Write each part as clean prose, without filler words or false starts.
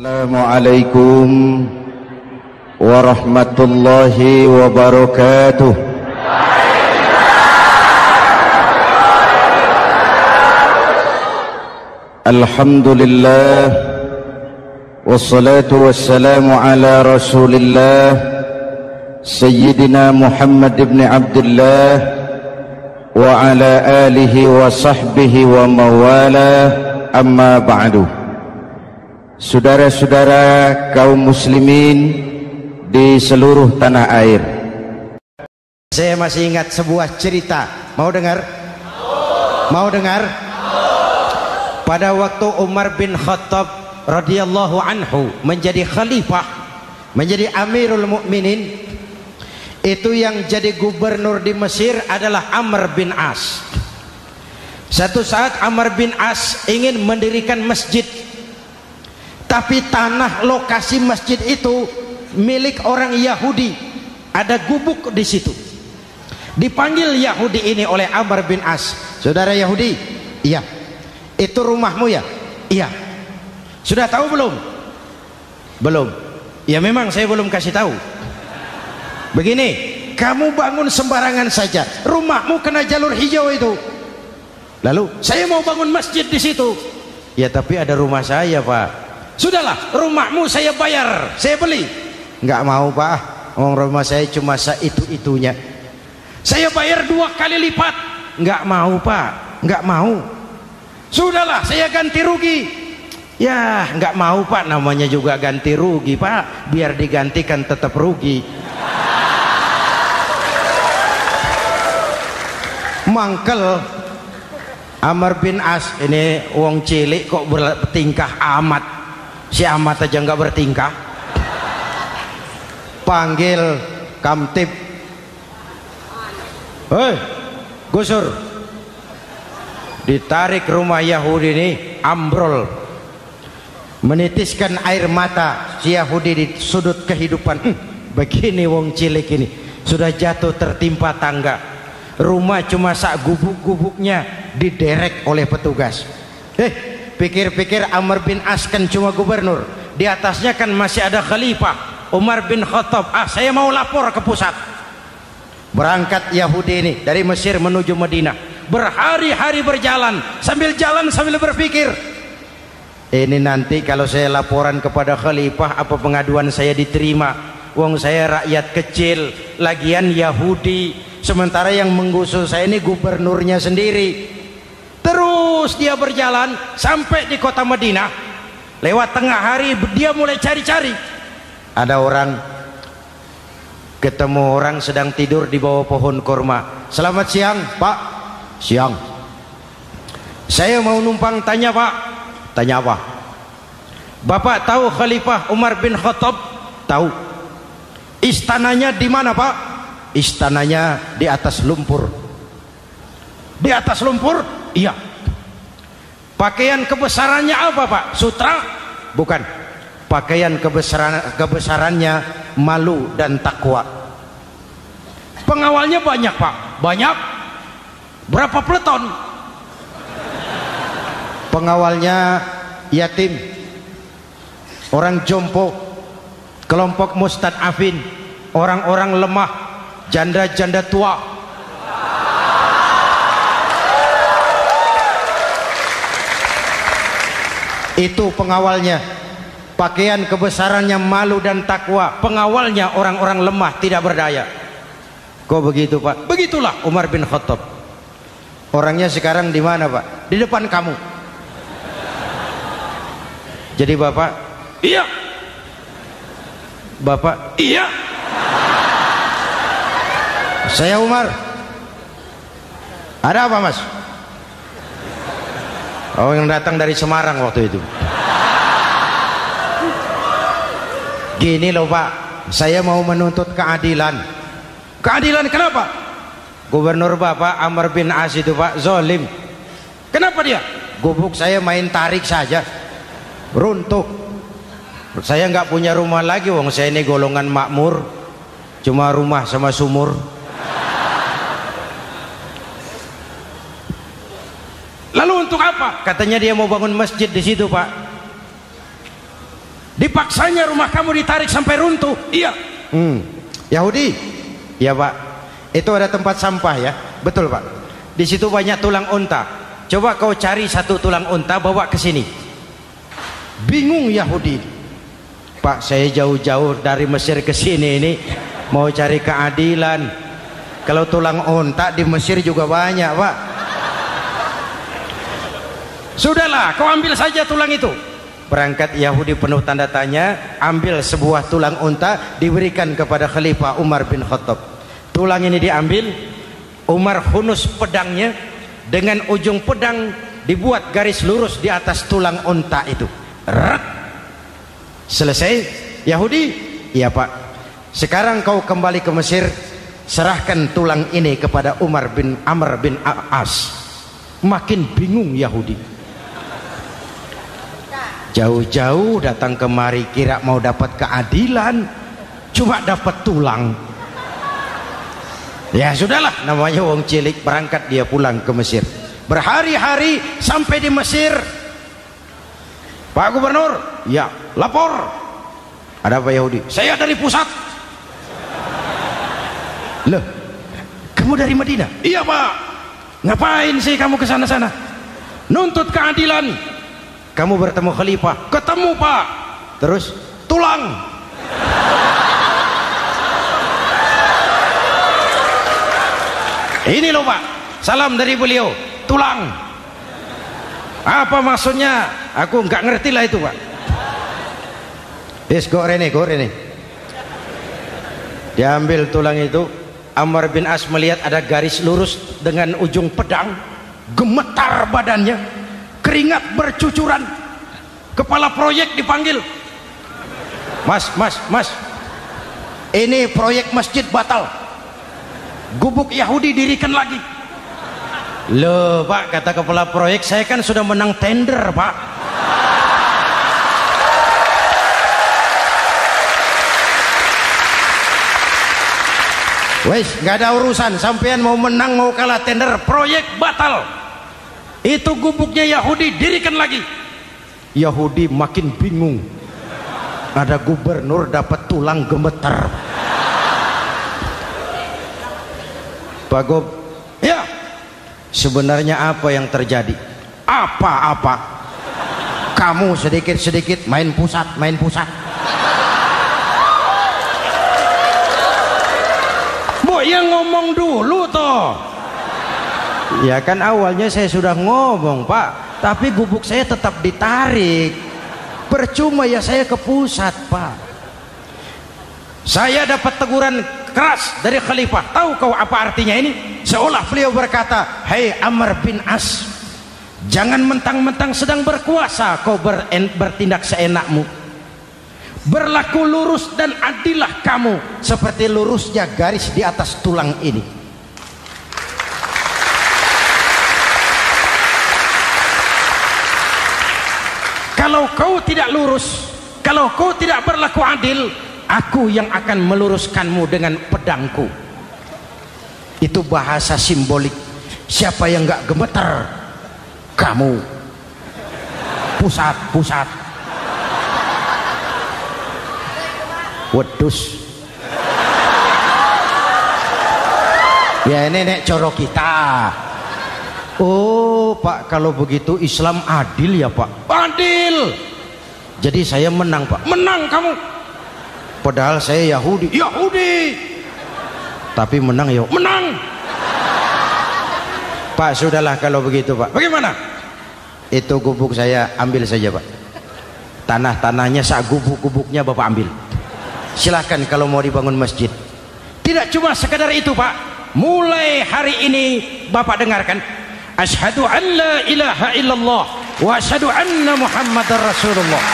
Assalamualaikum warahmatullahi wabarakatuh. Alhamdulillah wassalatu wassalamu ala Rasulillah Sayyidina Muhammad ibn Abdullah wa ala alihi wa sahbihi wa mawala, amma ba'du. Saudara-saudara kaum muslimin di seluruh tanah air, saya masih ingat sebuah cerita. Mau dengar? Mau dengar? Pada waktu Umar bin Khattab radhiyallahu anhu menjadi khalifah, menjadi Amirul Mukminin, itu yang jadi gubernur di Mesir adalah Amr bin As. Satu saat Amr bin As ingin mendirikan masjid, tapi tanah lokasi masjid itu milik orang Yahudi. Ada gubuk di situ. Dipanggil Yahudi ini oleh Amr bin As. Saudara Yahudi, iya. Itu rumahmu ya? Iya. Sudah tahu belum? Belum. Ya memang saya belum kasih tahu. Begini, kamu bangun sembarangan saja, rumahmu kena jalur hijau itu. Lalu saya mau bangun masjid di situ. Ya tapi ada rumah saya, Pak. Sudahlah, rumahmu saya bayar, saya beli. Enggak mau, Pak. Rumah saya cuma itu-itunya. Saya bayar 2 kali lipat. Enggak mau, Pak. Enggak mau. Sudahlah, saya ganti rugi. Ya, enggak mau, Pak. Namanya juga ganti rugi, Pak. Biar digantikan tetap rugi. Mangkel Amr bin As ini wong cilik kok bertingkah amat. Si amat aja nggak bertingkah. Panggil kamtib, hei gusur. Ditarik rumah Yahudi ini, ambrol, menitiskan air mata si Yahudi di sudut kehidupan. Begini wong cilik ini sudah jatuh tertimpa tangga. Rumah cuma sak gubuk-gubuknya diderek oleh petugas. Pikir-pikir Amr bin As kan cuma gubernur, di atasnya kan masih ada khalifah Umar bin Khattab. Saya mau lapor ke pusat. Berangkat Yahudi ini dari Mesir menuju Madinah, berhari-hari berjalan sambil berpikir, ini nanti kalau saya laporan kepada khalifah, apa pengaduan saya diterima? Wong saya rakyat kecil, lagian Yahudi, sementara yang menggusur saya ini gubernurnya sendiri. Terus dia berjalan sampai di kota Madinah. Lewat tengah hari dia mulai cari-cari. Ada orang, ketemu orang sedang tidur di bawah pohon kurma. Selamat siang, Pak. Siang. Saya mau numpang tanya, Pak. Tanya apa? Bapak tahu Khalifah Umar bin Khattab? Tahu. Istananya di mana, Pak? Istananya di atas lumpur. Di atas lumpur? Iya. Pakaian kebesarannya apa, Pak? Sutra? Bukan. Pakaian kebesarannya malu dan takwa. Pengawalnya banyak, Pak. Banyak. Berapa peleton? Pengawalnya yatim, orang jompo, kelompok mustad'afin, orang-orang lemah, janda-janda tua. Itu pengawalnya. Pakaian kebesarannya malu dan takwa. Pengawalnya orang-orang lemah tidak berdaya. Kok begitu, Pak? Begitulah Umar bin Khattab. Orangnya sekarang di mana, Pak? Di depan kamu. Jadi Bapak, iya. Bapak, iya. Saya Umar. Ada apa, Mas? Oh, yang datang dari Semarang waktu itu. Gini loh, Pak, saya mau menuntut keadilan. Keadilan kenapa? Gubernur Bapak Amr bin As itu, Pak, zolim. Kenapa dia? Gubuk saya main tarik saja, runtuh. Saya nggak punya rumah lagi, wong saya ini golongan makmur, cuma rumah sama sumur. Lalu untuk apa? Katanya dia mau bangun masjid di situ, Pak. Dipaksanya rumah kamu ditarik sampai runtuh. Iya. Yahudi. Ya Pak, itu ada tempat sampah ya. Betul Pak. Di situ banyak tulang unta. Coba kau cari satu tulang unta bawa ke sini. Bingung Yahudi. Pak, saya jauh-jauh dari Mesir ke sini ini mau cari keadilan. Kalau tulang unta di Mesir juga banyak Pak. Sudahlah, kau ambil saja tulang itu. Berangkat Yahudi penuh tanda tanya, ambil sebuah tulang unta, diberikan kepada Khalifah Umar bin Khattab. Tulang ini diambil, Umar hunus pedangnya, dengan ujung pedang dibuat garis lurus di atas tulang unta itu. Rat. Selesai. Yahudi, iya Pak. Sekarang kau kembali ke Mesir, serahkan tulang ini kepada Umar bin Amr bin As. Makin bingung Yahudi. Jauh-jauh datang kemari kira mau dapat keadilan, cuma dapat tulang. Ya sudahlah, namanya wong cilik, berangkat dia pulang ke Mesir. Berhari-hari sampai di Mesir. Pak Gubernur, ya lapor. Ada apa Yahudi? Saya dari pusat. Loh, kamu dari Madinah? Iya Pak. Ngapain sih kamu ke sana-sana? Nuntut keadilan. Kamu bertemu Khalifah? Ketemu Pak. Terus? Tulang. Ini loh Pak, salam dari beliau. Tulang. Apa maksudnya? Aku nggak ngerti lah itu Pak. Yes, go Rene. Diambil tulang itu. Amr bin As melihat ada garis lurus dengan ujung pedang. Gemetar badannya. Keringat bercucuran. Kepala proyek dipanggil. Mas. Ini proyek masjid batal. Gubuk Yahudi dirikan lagi. Loh Pak, kata kepala proyek, saya kan sudah menang tender Pak. Wes, nggak ada urusan. Sampean mau menang mau kalah tender, proyek batal. Itu gubuknya Yahudi dirikan lagi. Yahudi makin bingung. Ada gubernur dapat tulang gemeter. Pak Gob, ya. Sebenarnya apa yang terjadi? Apa-apa? Kamu sedikit-sedikit main pusat. Bu, yang ngomong dulu toh. Ya kan awalnya saya sudah ngomong Pak, tapi gubuk saya tetap ditarik. Percuma ya saya ke pusat Pak. Saya dapat teguran keras dari Khalifah. Tahu kau apa artinya ini? Seolah beliau berkata, "Hei Amr bin As, jangan mentang-mentang sedang berkuasa kau bertindak seenakmu. Berlaku lurus dan adillah kamu seperti lurusnya garis di atas tulang ini." Kalau kau tidak lurus, kalau kau tidak berlaku adil, aku yang akan meluruskanmu dengan pedangku. Itu bahasa simbolik. Siapa yang gak gemeter? Kamu. Pusat. Wedus. Ya ini nek coro kita. Oh Pak, kalau begitu Islam adil ya Pak? Adil. Jadi saya menang Pak? Menang kamu. Padahal saya Yahudi. Tapi menang ya? Menang. Pak, sudahlah kalau begitu Pak. Bagaimana? Itu gubuk saya ambil saja Pak. Tanah-tanahnya sak gubuk-gubuknya Bapak ambil. Silahkan kalau mau dibangun masjid. Tidak cuma sekadar itu Pak. Mulai hari ini Bapak dengarkan. Asyhadu an la ilaha illallah wa asyhadu anna Muhammadar Rasulullah.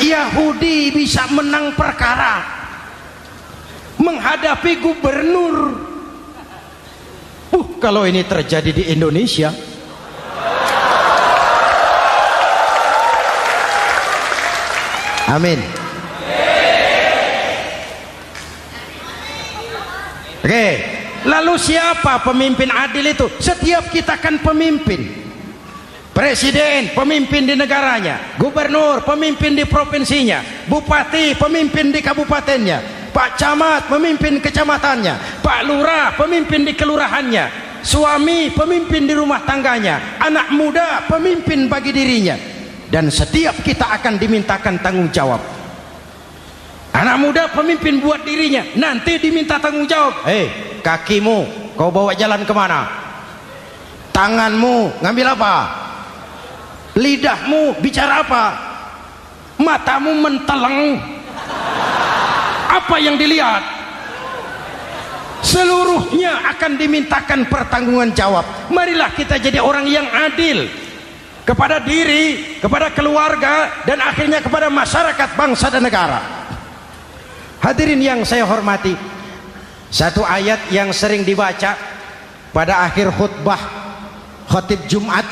Yahudi bisa menang perkara menghadapi gubernur. Kalau ini terjadi di Indonesia, amin. Oke, lalu siapa pemimpin adil itu? Setiap kita kan pemimpin. Presiden pemimpin di negaranya, gubernur pemimpin di provinsinya, bupati pemimpin di kabupatennya, Pak Camat pemimpin kecamatannya, Pak Lurah pemimpin di kelurahannya, suami pemimpin di rumah tangganya, anak muda pemimpin bagi dirinya. Dan setiap kita akan dimintakan tanggung jawab. Anak muda pemimpin buat dirinya, nanti diminta tanggung jawab. Kakimu kau bawa jalan kemana? Tanganmu ngambil apa? Lidahmu bicara apa? Matamu menteleng, apa yang dilihat? Seluruhnya akan dimintakan pertanggungjan jawab. Marilah kita jadi orang yang adil kepada diri, kepada keluarga, dan akhirnya kepada masyarakat, bangsa dan negara. Hadirin yang saya hormati, satu ayat yang sering dibaca pada akhir khutbah khatib Jumat,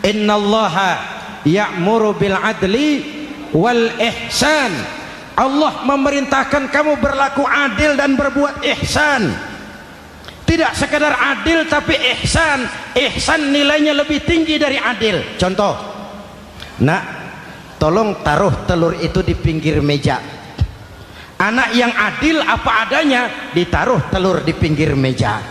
innallaha ya'muru bil adli wal ihsan. Allah memerintahkan kamu berlaku adil dan berbuat ihsan. Tidak sekadar adil tapi ihsan. Ihsan nilainya lebih tinggi dari adil. Contoh, nak, tolong taruh telur itu di pinggir meja. Anak yang adil apa adanya, ditaruh telur di pinggir meja.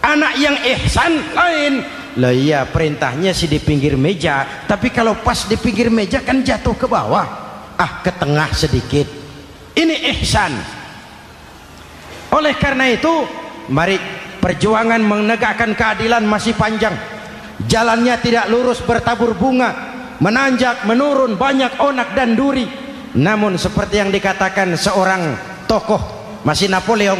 Anak yang ihsan lain. Lah iya, perintahnya sih di pinggir meja, tapi kalau pas di pinggir meja kan jatuh ke bawah, ke tengah sedikit. Ini ihsan. Oleh karena itu, mari, perjuangan menegakkan keadilan masih panjang. Jalannya tidak lurus bertabur bunga, menanjak menurun, banyak onak dan duri. Namun seperti yang dikatakan seorang tokoh, masih Napoleon,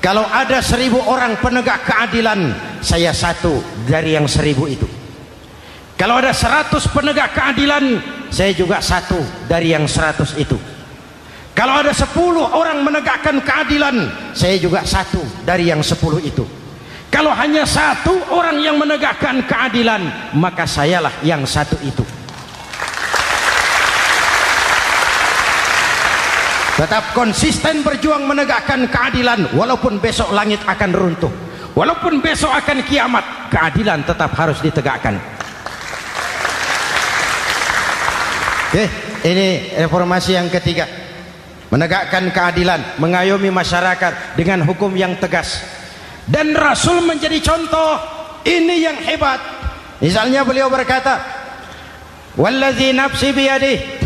kalau ada 1000 orang penegak keadilan, saya satu dari yang 1000 itu. Kalau ada 100 penegak keadilan, saya juga satu dari yang 100 itu. Kalau ada 10 orang menegakkan keadilan, saya juga satu dari yang 10 itu. Kalau hanya 1 orang yang menegakkan keadilan, maka sayalah yang 1 itu. Tetap konsisten berjuang menegakkan keadilan, walaupun besok langit akan runtuh, walaupun besok akan kiamat, keadilan tetap harus ditegakkan. Oke, ini reformasi yang ketiga, menegakkan keadilan, mengayomi masyarakat dengan hukum yang tegas. Dan Rasul menjadi contoh. Ini yang hebat. Misalnya beliau berkata, wallazi nafsi biyadihi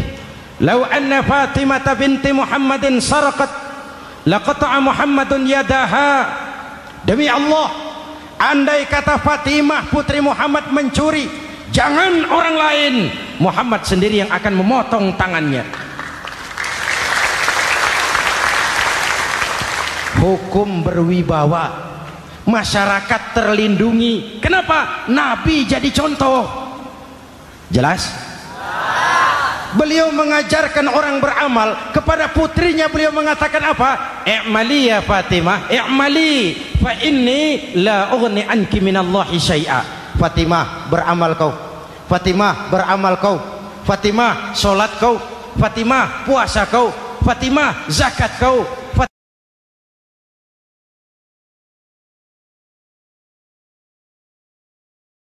lau anna Fatimah binti Muhammadin sarqat laqata'a Muhammadun yadaha. Demi Allah, andai kata Fatimah putri Muhammad mencuri, jangan orang lain, Muhammad sendiri yang akan memotong tangannya. Hukum berwibawa, masyarakat terlindungi. Kenapa? Nabi jadi contoh. Jelas? Beliau mengajarkan orang beramal. Kepada putrinya beliau mengatakan apa? I'mali ya Fatimah, i'mali fa inni la ughni anki minallahi syai'a. Fatimah, beramal kau. Fatimah, beramal kau. Fatimah, solat kau. Fatimah, puasa kau. Fatimah, zakat kau.